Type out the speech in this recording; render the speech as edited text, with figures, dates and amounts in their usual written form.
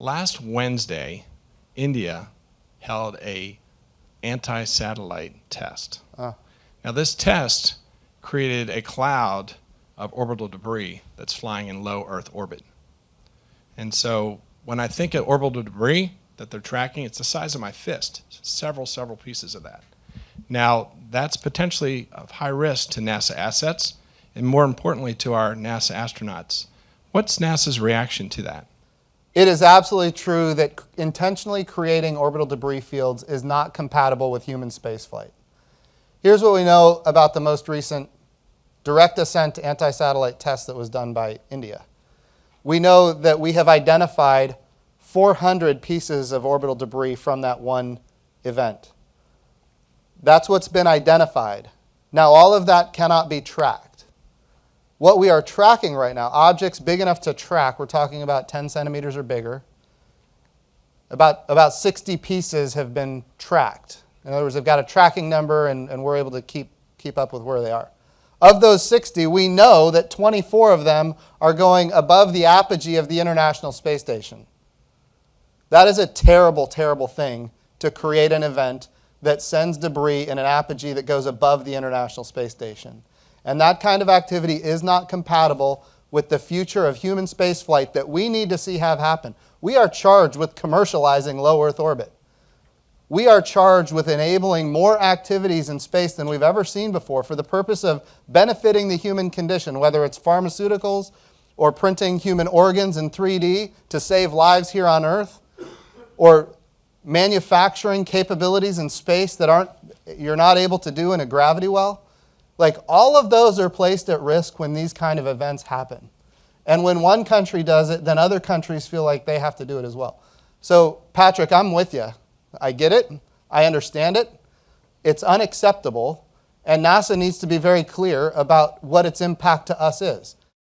Last Wednesday, India held a anti-satellite test. Now this test created a cloud of orbital debris that's flying in low Earth orbit. And so when I think of orbital debris that they're tracking, it's the size of my fist, several pieces of that. Now that's potentially of high risk to NASA assets and more importantly to our NASA astronauts. What's NASA's reaction to that? It is absolutely true that intentionally creating orbital debris fields is not compatible with human spaceflight. Here's what we know about the most recent direct ascent anti-satellite test that was done by India. We know that we have identified 400 pieces of orbital debris from that one event. That's what's been identified. Now, all of that cannot be tracked. What we are tracking right now, objects big enough to track, we're talking about 10 centimeters or bigger. About 60 pieces have been tracked. In other words, they've got a tracking number and we're able to keep up with where they are. Of those 60, we know that 24 of them are going above the apogee of the International Space Station. That is a terrible, terrible thing to create an event that sends debris in an apogee that goes above the International Space Station. And that kind of activity is not compatible with the future of human spaceflight that we need to see have happen. We are charged with commercializing low Earth orbit. We are charged with enabling more activities in space than we've ever seen before for the purpose of benefiting the human condition, whether it's pharmaceuticals or printing human organs in 3D to save lives here on Earth, or manufacturing capabilities in space that you're not able to do in a gravity well. Like, all of those are placed at risk when these kind of events happen. And when one country does it, then other countries feel like they have to do it as well. So, Patrick, I'm with you. I get it. I understand it. It's unacceptable. And NASA needs to be very clear about what its impact to us is.